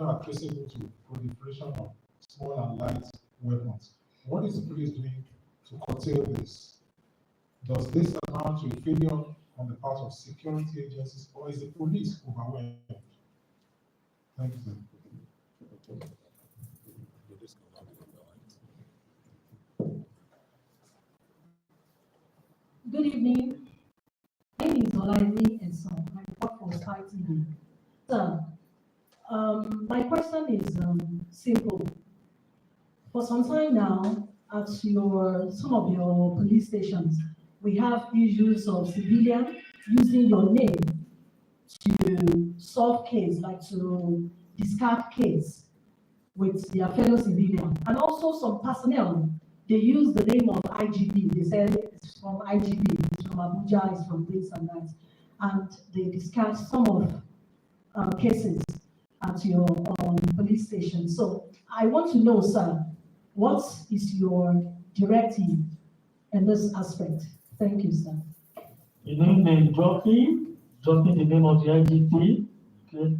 are traceable to proliferation of small and light weapons. What is the police doing to curtail this? Does this amount to a failure on the part of security agencies, or is the police overwhelmed? Thank you. Good evening. My name is Olaimi Enson. I report for Sky TV. So, my question is simple. For some time now, at some of your police stations, we have issues of civilians using your name to solve case, like to discard case with their fellow civilian. And also some personnel, they use the name of IGP. They say it's from IGP, it's from Abuja, it's from this and that. And they discard some of cases at your police station. So I want to know, sir, what is your directive in this aspect? Thank you, sir. You name the dropping the name of the IGP. Okay.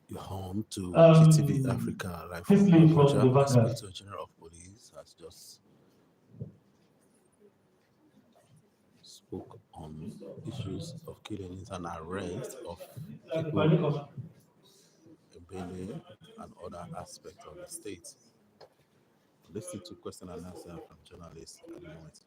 You're home to GTV Africa Live from Abuja. The Inspector General of Police has just spoke on issues of killings and arrest of people in Benue and other aspects of the state. Listen to question and answer from journalists at the moment.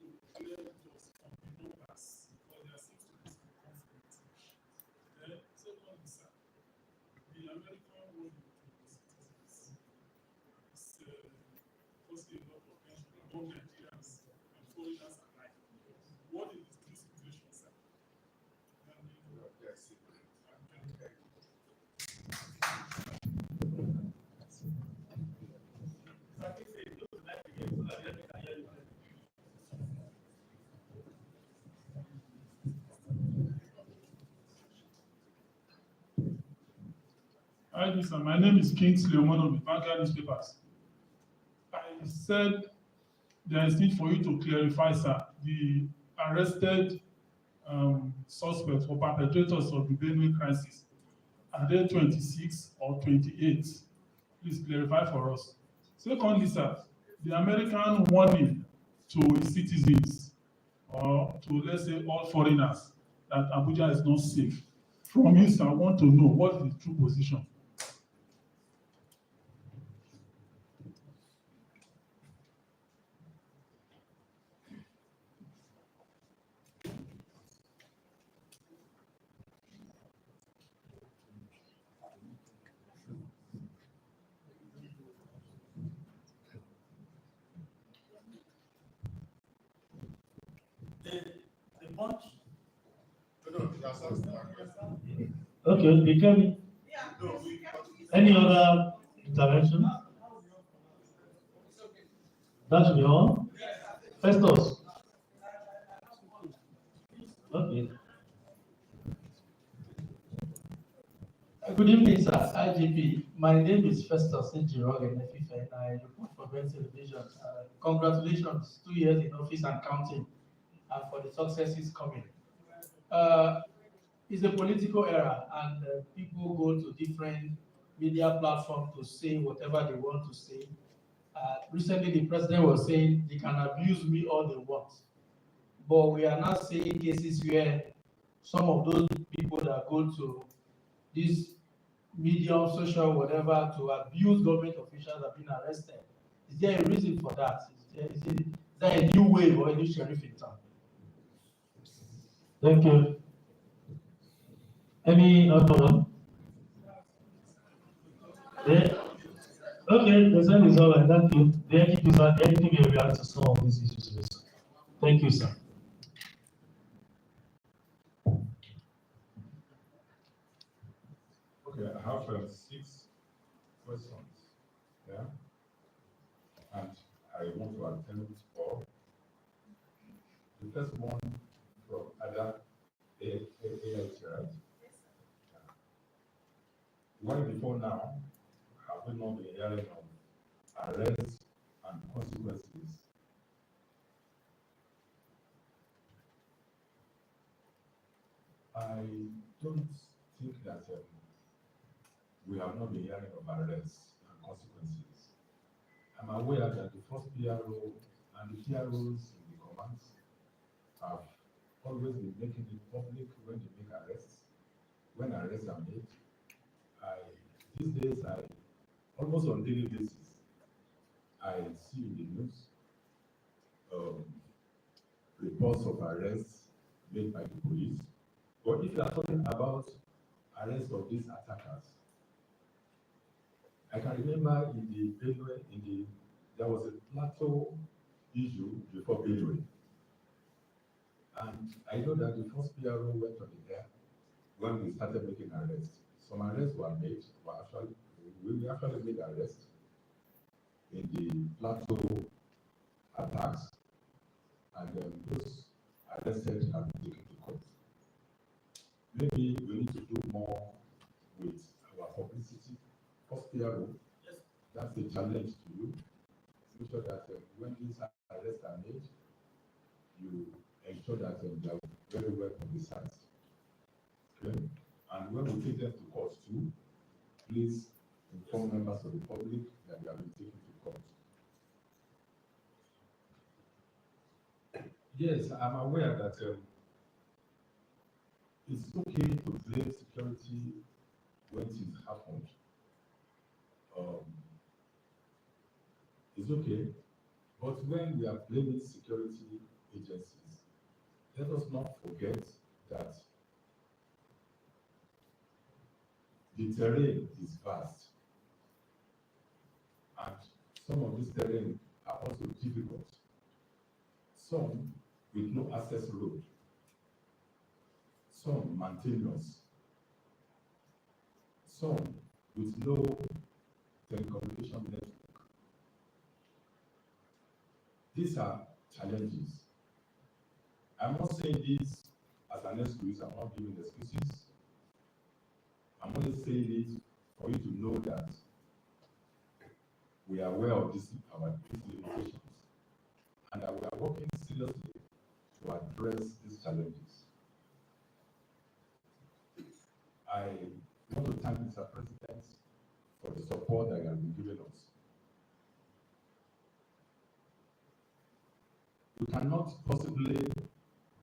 Hi, sir. My name is Kingsley Omono of the Vanguard newspapers. I said there is need for you to clarify, sir, the arrested suspects or perpetrators of the Benue crisis. Are they 26 or 28? Please clarify for us. Secondly, sir, the American warning to its citizens or to, let's say, all foreigners that Abuja is not safe. From you, sir, I want to know what is the true position. Okay, they tell me. Any other intervention? That should be all. Festus. Okay. Good evening, sir. IGP. My name is Festus Njirog and I report for Ben Television. Congratulations, 2 years in office and counting, and for the successes coming. It's a political era, and people go to different media platforms to say whatever they want to say. Recently, the president was saying they can abuse me all they want. But we are now seeing cases where some of those people that go to this medium, social, whatever, to abuse government officials have been arrested. Is there a reason for that? Is there a new wave or a new sheriff in town? Thank you. Any other one? Yeah. Okay, the time is all right. Thank you. The IGP is not anything in regards to some of these issues. Thank you, sir. Okay, I have 6 questions. Yeah, and I want to attempt all. The first one from Ada AIT, right? Why before now have we not been hearing of arrests and consequences I don't think that we have not been hearing of arrests and consequences. I'm aware that the first PRO and the PROs in the commands have always been making it public when they make arrests. When arrests are made, these days, almost on daily basis, I see in the news reports of arrests made by the police. But if you are talking about arrest of these attackers, I can remember in the Benue, there was a plateau issue before Benue. And I know that the first PRO went on the air when we started making arrests. Some arrests were made, we actually made arrests in the plateau attacks, and those arrested have been taken to court. Maybe we need to do more with our publicity. First PRO, yes, that's a challenge to you. Make sure that when these arrests are made, you ensure that they are very well publicized. Okay? And when we take them to court too, please inform members of the public that they have been taken to court. Yes, I'm aware that it's okay to blame security when things happen. It's okay, but when we are blaming security agencies, let us not forget that the terrain is vast, and some of this terrain are also difficult. Some with no access road, some mountainous, some with no telecommunication network. These are challenges. I'm not saying this as an excuse, I'm not giving excuses. I'm only saying it for you to know that we are aware of these limitations and that we are working seriously to address these challenges. I want to thank Mr. President for the support that he has been giving us. We cannot possibly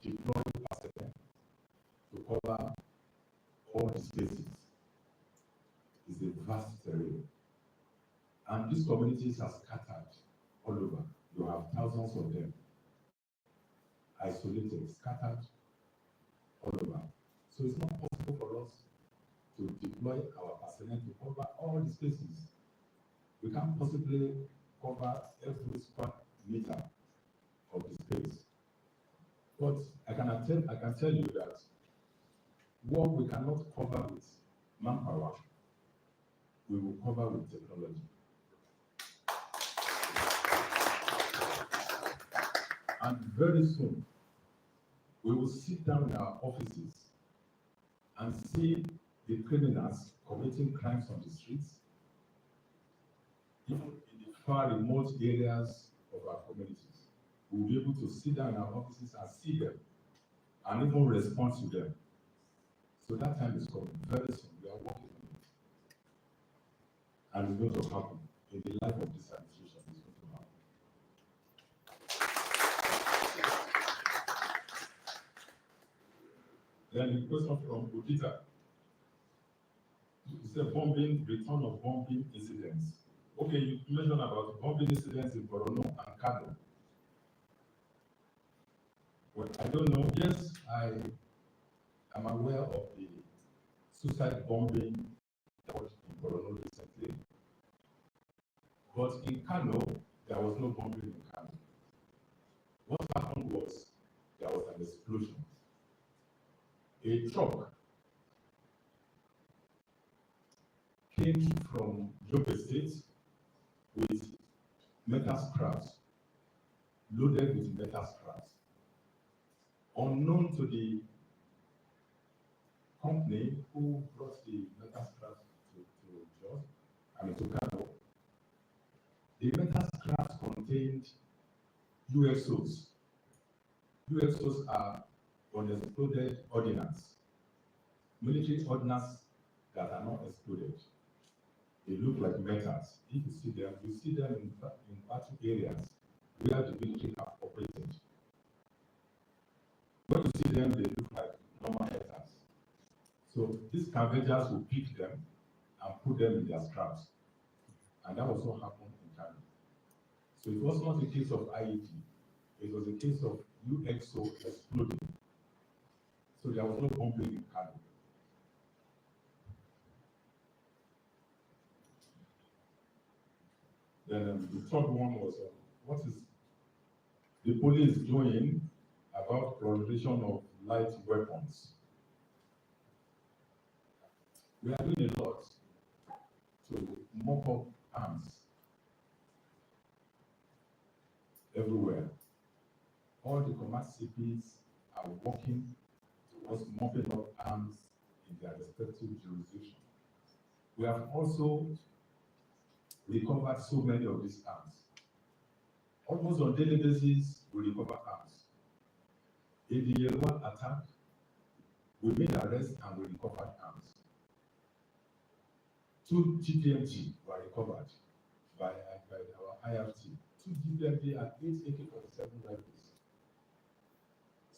deploy personnel to cover all the spaces. It's a vast terrain. And these communities are scattered all over. You have thousands of them, isolated, scattered all over. So it's not possible for us to deploy our personnel to cover all the spaces. We can't possibly cover every square meter of the space. But I can tell you that what we cannot cover with manpower, we will cover with technology. And very soon, we will sit down in our offices and see the criminals committing crimes on the streets, even in the far remote areas of our communities. We will be able to sit down in our offices and see them and even respond to them. So that time is coming very soon. We are working on it. And it's going to happen in the life of this administration. It's going to happen. Then the question from Udita. It's a return of bombing incidents. Okay, you mentioned about bombing incidents in Borno and Kano. Well, I don't know. Yes, I am aware of the suicide bombing in Borno recently. But in Kano, there was no bombing in Kano. What happened was there was an explosion. A truck came from Yobe State with metal scraps, loaded with metal scraps. Unknown to the company who brought the metal scraps to Kano, the metal scraps contained USOs. USOs are unexploded ordnance. military ordnance that are not exploded. They look like metals. If you see them in battle areas where the military have operated. When you see them, they look like normal metals. So these scavengers will pick them and put them in their scraps. And that was what happened in Kano. So it was not a case of IED, it was a case of UXO exploding. So there was no bombing in Kano. Then the third one was, what is the police doing about proliferation of light weapons? We are doing a lot to mop up arms everywhere. All the command CPs are working towards mopping up arms in their respective jurisdictions. We have also recovered so many of these arms. Almost on a daily basis, we recover arms. In the year one attack, we made arrests and we recovered arms. 2 GPMG were recovered by our IRT. 2 GPMG and 8 AK-47 rifles.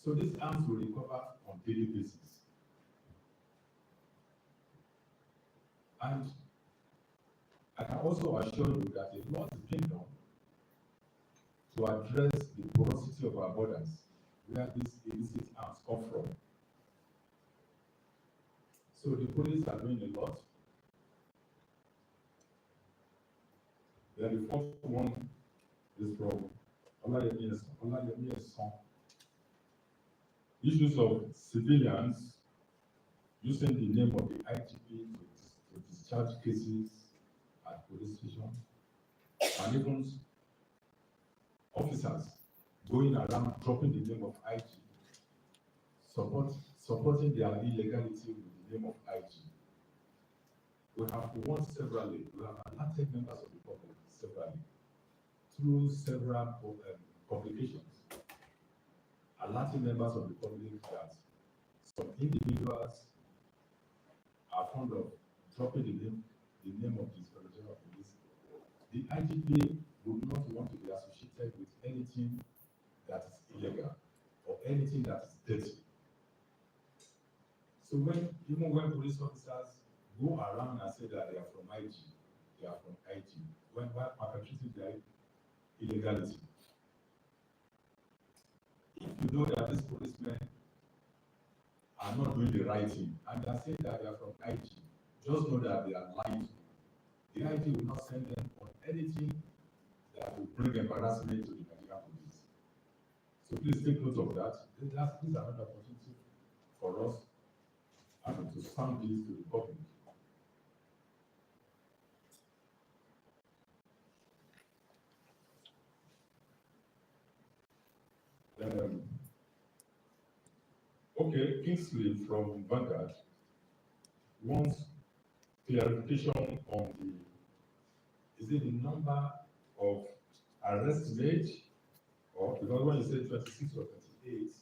So these arms will recover on daily basis. And I can also assure you that a lot is being done to address the porosity of our borders, where these illicit arms come from. So the police are doing a lot. Then the fourth one is from Olayemi Son. Issues of civilians using the name of the IGP to discharge cases at police station, and even officers going around dropping the name of IG, supporting their illegality with the name of IG. We have won severally, we have alerted members of the public severally through several publications, alerting members of the public that some individuals are fond of dropping the name of the Inspector of Police. The IGP would not want to be associated with anything that is illegal or anything that is dirty. So even when police officers go around and say that they are from IG, they are from IG, while perpetrating their illegality. If you know that these policemen are not doing the right thing and they are saying that they are from IG, just know that they are lying. The IG will not send them on anything that will bring embarrassment to the Nigerian police. So please take note of that. This is another opportunity for us and to sound this to the public. Okay, Kingsley from Vanguard wants clarification on is it the number of arrests made, or because when you say 26 or 28,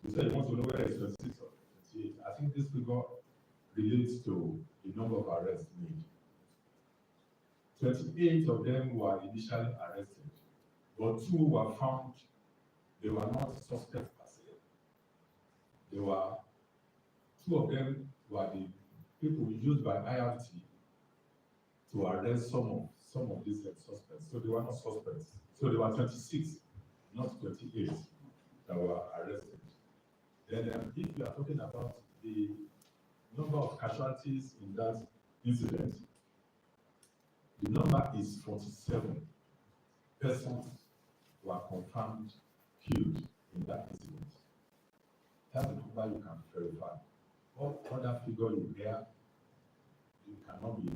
you said you want to know whether it's 26 or 28. I think this figure relates to the number of arrests made. 28 of them were initially arrested, but 2 were found, they were not suspects per se. There were 2 of them were the people used by IRT to arrest some of these suspects. So they were not suspects. So there were 26, not 28, that were arrested. Then if you are talking about the number of casualties in that incident, the number is 47 persons were confirmed killed in that incident. That's the number you can verify. All other figure you hear, you cannot be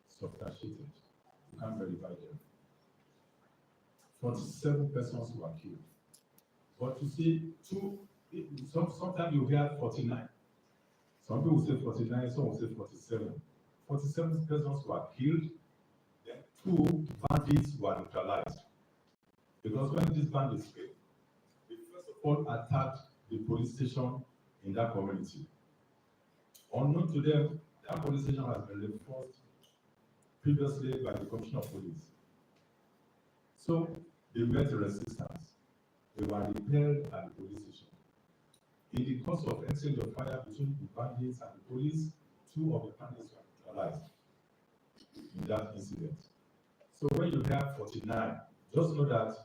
substantiated. You can't verify them. 47 persons were killed. But you see, sometimes you hear 49. Some people say 49, some will say 47. 47 persons were killed, then 2 bandits were neutralized. Because when these bandits came, they first of all attacked the police station in that community. Unknown to them, that police station has been reinforced previously by the Commissioner of Police. So they met resistance. They were repelled at the police station. In the course of exchange of fire between the bandits and the police, 2 of the bandits were neutralized in that incident. So when you have 49, just know that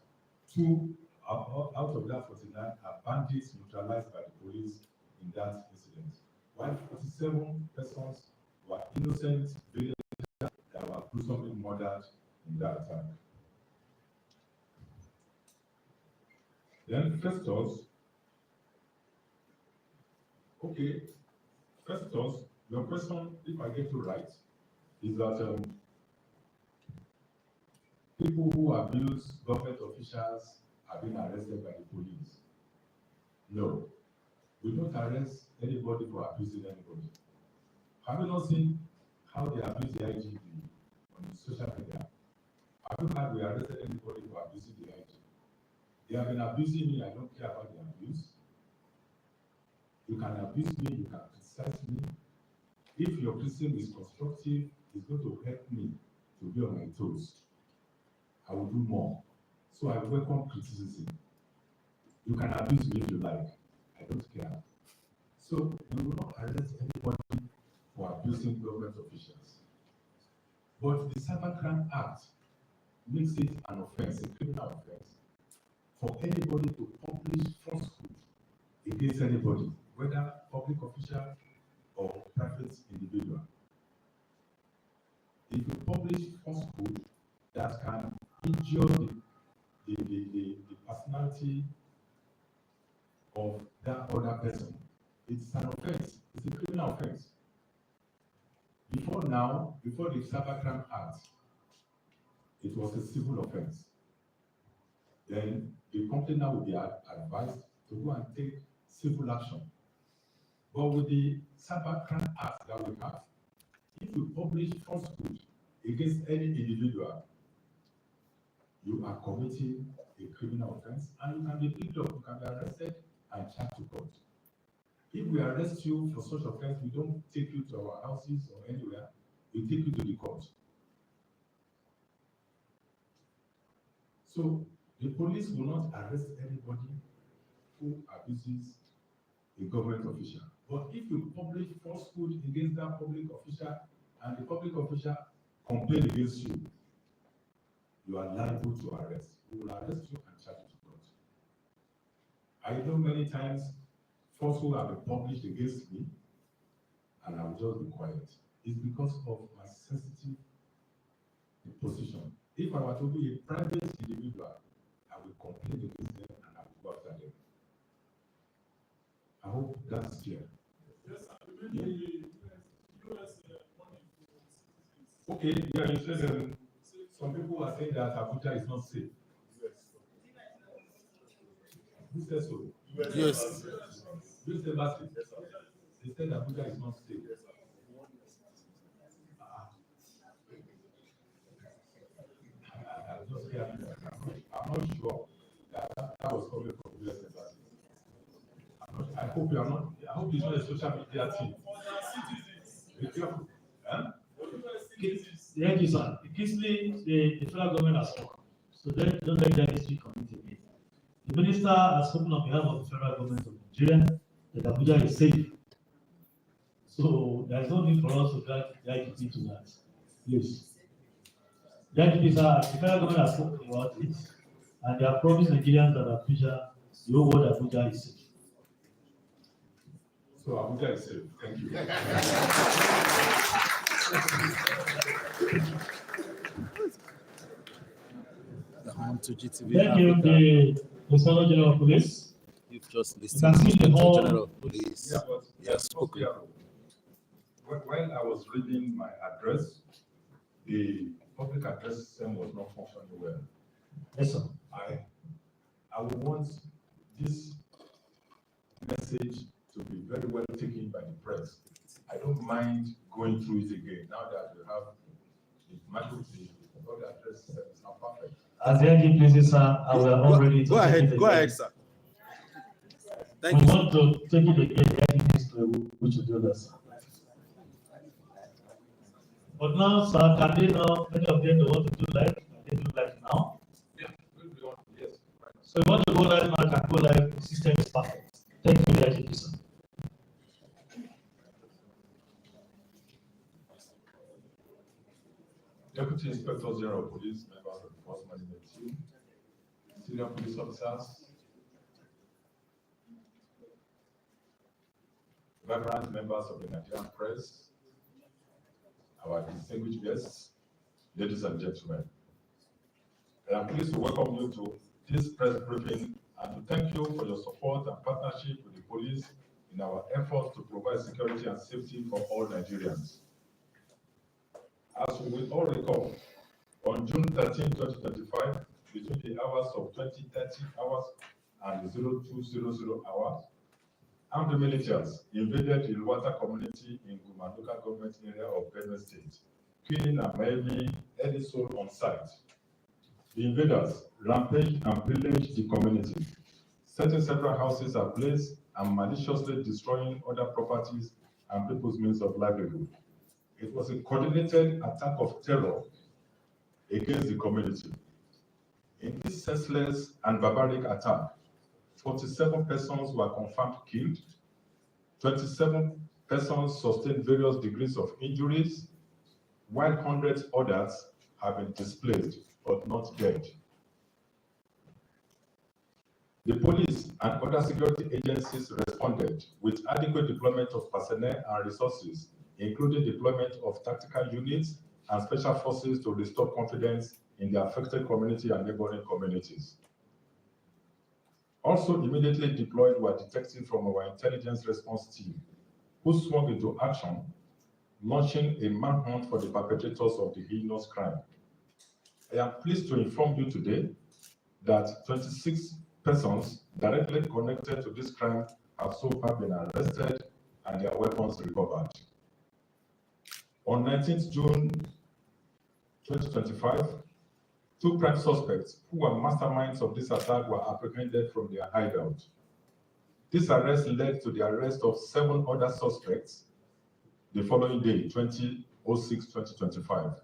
2 out of that 49 are bandits neutralized by the police in that incident, while 47 persons were innocent villagers that were gruesomely murdered in that attack. Then Festus, your question, if I get you right, is that people who abuse government officials have been arrested by the police. No, we don't arrest anybody for abusing anybody. Have you not seen how they abuse the IGP on social media? Have you heard we arrested anybody for abusing the IGP? They have been abusing me, I don't care about the abuse. You can abuse me, you can criticize me. If your criticism is constructive, it's going to help me to be on my toes. I will do more. So I welcome criticism. You can abuse me if you like. I don't care. So we will not arrest anybody for abusing government officials. But the Cybercrime Act makes it an offense, a criminal offense, for anybody to publish falsehood against anybody, whether public official or private individual. If you publish falsehood that can injure the personality of that other person, it's an offense. It's a criminal offense. Before now, before the Cybercrime Act, it was a civil offense. Then the company now will be advised to go and take civil action. But with the Cybercrime Act that we have, if you publish falsehood against any individual, you are committing a criminal offense and you can be picked up, you can be arrested and charged to court. If we arrest you for such offense, we don't take you to our houses or anywhere, we take you to the court. So the police will not arrest anybody who abuses a government official. But if you publish falsehood against that public official and the public official complain against you, you are liable to arrest. We will arrest you and charge you to court. I know many times falsehood have been published against me and I will just be quiet. It's because of my sensitive position. If I were to be a private individual, I will complain against them and I will go after them. I hope that's clear. Yes, sir. The US money for Okay, yeah, you said some people are saying that Abuja is not safe. Who says so? Yes. Who said that? They said Abuja is not safe. I'm not sure that was coming from US embassy. I hope you are not. I hope it's not a social media team. Be careful. Huh? Thank you, sir. The federal government has spoken, so don't let that history commit again. The minister has spoken on behalf of the federal government of Nigeria that Abuja is safe. So there is no need for us to drag the IGP to that. Please. The IGP, sir, the federal government has spoken about it, and they have promised Nigerians that Abuja, the whole world Abuja is safe. So Abuja is safe. Thank you. To GTV Thank you, the Inspector General of Police. You've just You listened can to see the Inspector whole- General of Police. Yeah, but Yes, spoken. When I was reading my address, the public address system was not functioning well. Yes, sir. I would want this message to be very well taken by the press. I don't mind going through it again now that we have the public address system is not perfect. As the IGP pleases, sir, I will all ready to Go take ahead, it go again. ahead, sir. Thank We you. want to take it again, the IGPs to which will do that, sir. But now, sir, can they now, many of them, they want to do live, can they do live now? Yeah, yes. So if you want to go live now, can go live, the system is perfect. Thank you, the IGP, sir. Deputy Inspector General of Police, members of the Force Management Team, senior police officers, reverend members of the Nigerian press, our distinguished guests, ladies and gentlemen. I am pleased to welcome you to this press briefing and to thank you for your support and partnership with the police in our efforts to provide security and safety for all Nigerians. As we will all recall, on June 13, 2025, between the hours of 20:30 hours and 0200 hours, armed militias invaded the Iluwata community in Guma local government area of Benue State, killing and maiming any soul on site. The invaders rampaged and pillaged the community, setting several houses ablaze and maliciously destroying other properties and people's means of livelihood. It was a coordinated attack of terror against the community. In this senseless and barbaric attack, 47 persons were confirmed killed, 27 persons sustained various degrees of injuries, while hundreds others have been displaced but not dead. The police and other security agencies responded with adequate deployment of personnel and resources, including deployment of tactical units and special forces to restore confidence in the affected community and neighboring communities. Also immediately deployed were detectives from our intelligence response team, who swung into action, launching a manhunt for the perpetrators of the heinous crime. I am pleased to inform you today that 26 persons directly connected to this crime have so far been arrested and their weapons recovered. On 19th June 2025, two prime suspects who were masterminds of this attack were apprehended from their hideout. This arrest led to the arrest of 7 other suspects the following day, 20/06/2025.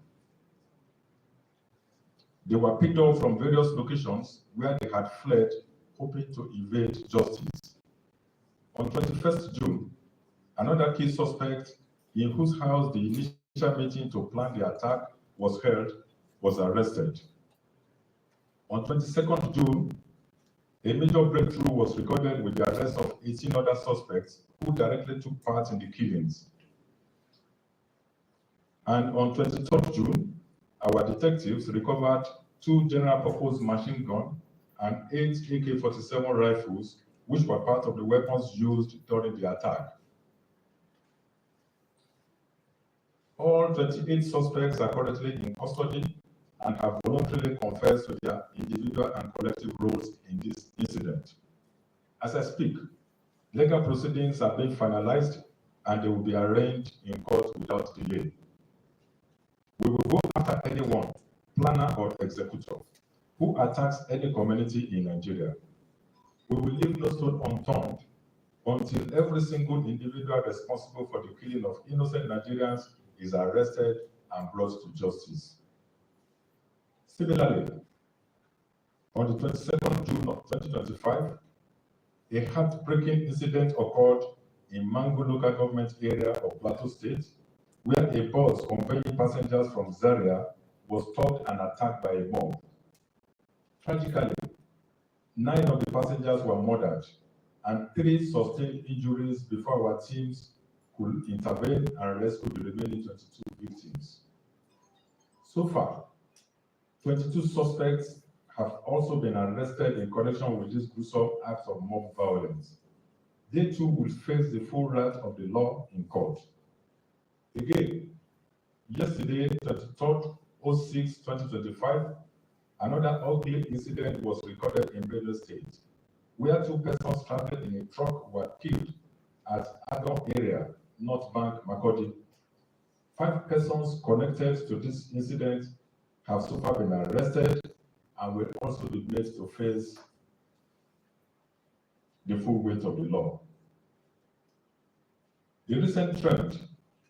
They were picked up from various locations where they had fled, hoping to evade justice. On 21st June, another key suspect, in whose house the initial meeting to plan the attack was held, was arrested. On 22nd June, a major breakthrough was recorded with the arrest of 18 other suspects who directly took part in the killings. And on 23rd June, our detectives recovered 2 general-purpose machine guns and 8 AK-47 rifles, which were part of the weapons used during the attack. All 28 suspects are currently in custody and have voluntarily confessed to their individual and collective roles in this incident. As I speak, legal proceedings are being finalized and they will be arraigned in court without delay. We will go after anyone, planner or executor, who attacks any community in Nigeria. We will leave no stone unturned until every single individual responsible for the killing of innocent Nigerians is arrested and brought to justice. Similarly, on the 22nd June of 2025, a heartbreaking incident occurred in Mango local government area of Plateau State, where a bus conveying passengers from Zaria was stopped and attacked by a mob. Tragically, 9 of the passengers were murdered and 3 sustained injuries before our teams could intervene and rescue the remaining 22 victims. So far, 22 suspects have also been arrested in connection with this gruesome act of mob violence. They too will face the full wrath of the law in court. Again, yesterday, 23/06/2025, another ugly incident was recorded in Benue State, where 2 persons traveling in a truck were killed at Agam area, North Bank, Makodi. 5 persons connected to this incident have so far been arrested and will also be made to face the full weight of the law. The recent trend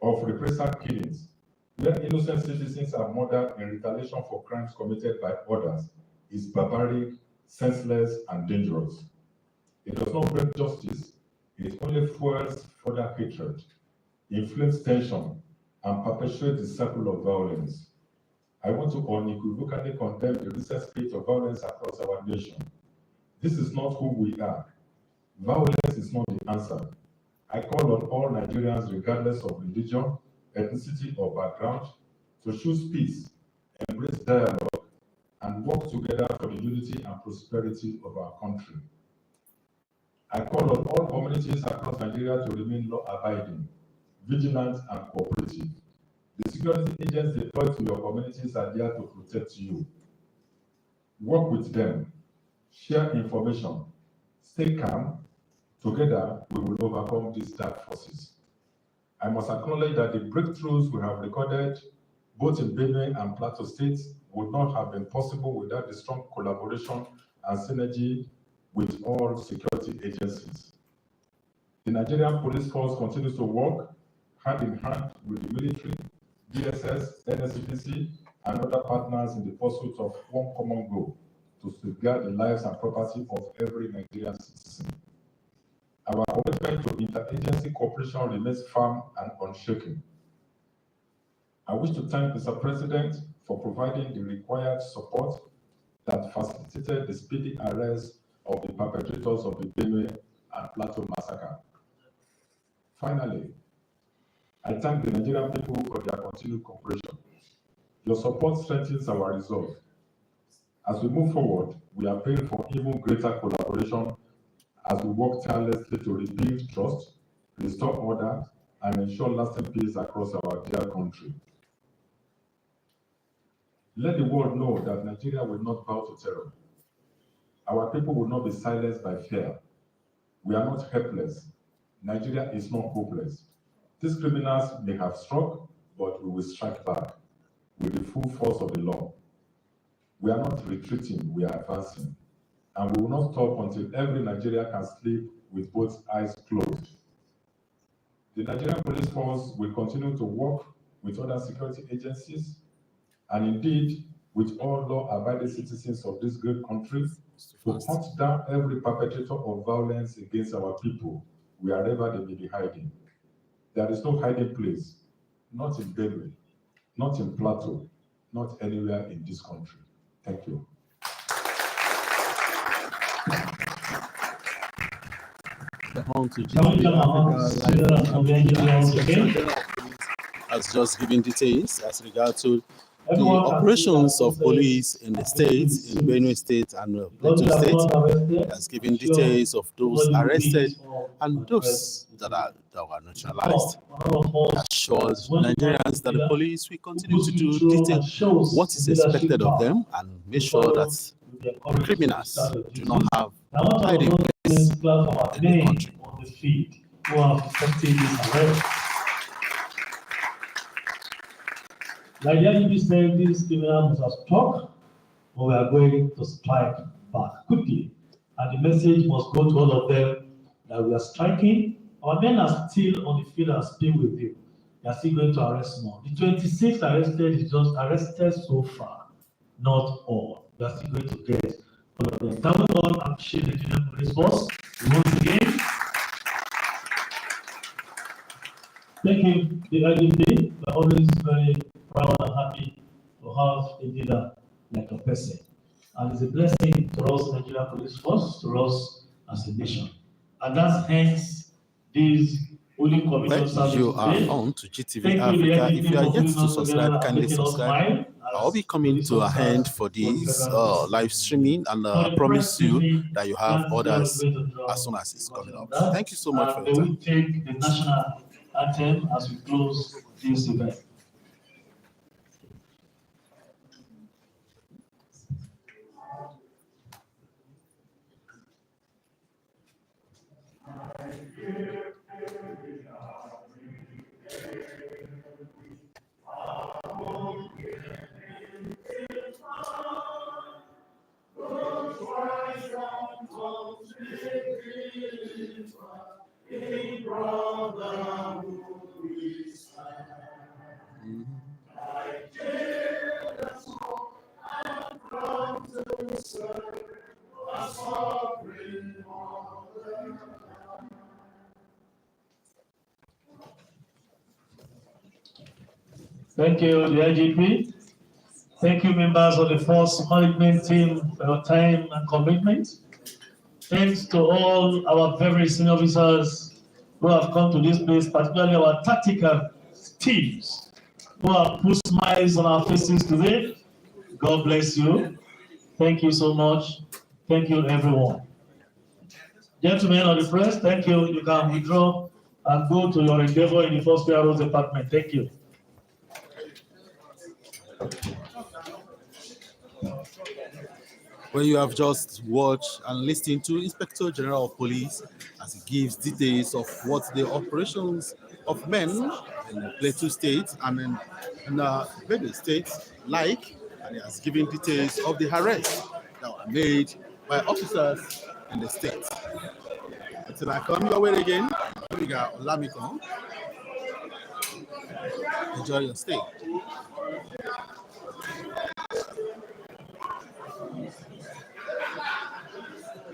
of reprisal killings, where innocent citizens are murdered in retaliation for crimes committed by others, is barbaric, senseless, and dangerous. It does not bring justice, it only fuels further hatred, inflames tension, and perpetuates the cycle of violence. I want to unequivocally condemn the recent spate of violence across our nation. This is not who we are. Violence is not the answer. I call on all Nigerians, regardless of religion, ethnicity, or background, to choose peace, embrace dialogue, and work together for the unity and prosperity of our country. I call on all communities across Nigeria to remain law-abiding, vigilant, and cooperative. The security agents deployed to your communities are there to protect you. Work with them, share information, stay calm. Together, we will overcome these dark forces. I must acknowledge that the breakthroughs we have recorded, both in Benue and Plateau states, would not have been possible without the strong collaboration and synergy with all security agencies. The Nigerian police force continues to work hand in hand with the military, DSS, NSCPC, and other partners in the pursuit of one common goal: to safeguard the lives and property of every Nigerian citizen. Our commitment to interagency cooperation remains firm and unshaken. I wish to thank Mr. President for providing the required support that facilitated the speedy arrest of the perpetrators of the Benue and Plateau massacre. Finally, I thank the Nigerian people for their continued cooperation. Your support strengthens our resolve. As we move forward, we are praying for even greater collaboration as we work tirelessly to rebuild trust, restore order, and ensure lasting peace across our dear country. Let the world know that Nigeria will not bow to terror. Our people will not be silenced by fear. We are not helpless. Nigeria is not hopeless. These criminals may have struck, but we will strike back with the full force of the law. We are not retreating, we are advancing. And we will not stop until every Nigerian can sleep with both eyes closed. The Nigerian police force will continue to work with other security agencies and indeed with all law-abiding citizens of this great country to hunt down every perpetrator of violence against our people, wherever they may be hiding. There is no hiding place, not in Benue, not in Plateau, not anywhere in this country. Thank you. On to GTV has just given details as regard to the operations of police in the states, in Benue State and Plateau State. Has given details of those arrested and those that were neutralized. Assured Nigerians that the police will continue to do detail what is expected of them and make sure that criminals do not have hiding place in the country. Who have affected this arrest. Like the IGP said, these criminals must have struck, but we are going to strike back quickly. And the message must go to all of them that we are striking. Our men are still on the field and still with you. They are still going to arrest more. The 26 arrested is just arrested so far, not all. We are still going to get all of them. Thank you all, appreciate the Nigerian police force. Once again, thank you, the IGP. We're always very proud and happy to have a leader like a person. And it's a blessing to us, Nigerian police force, to us as a nation. And that's hence these only commission service. You are on to GTV Africa. If you are yet to subscribe, kindly subscribe. I'll be coming to a end for this live streaming, and I promise you that you have others as soon as it's coming up. Thank you so much for your time. We take the national anthem as we close this event. Thank you, the IGP. Thank you, members of the Force Management Team, for your time and commitment. Thanks to all our very senior officers who have come to this place, particularly our tactical teams who have put smiles on our faces today. God bless you. Thank you so much. Thank you, everyone. Gentlemen of the press, thank you. You can withdraw and go to your endeavor in the Force PRO's department. Thank you. When you have just watched and listened to Inspector General of Police as he gives details of what the operations of men in the Plateau State and in Benue State like, and he has given details of the arrests that were made by officers in the state. Until I come your way again, we got Olamiko. Enjoy your stay.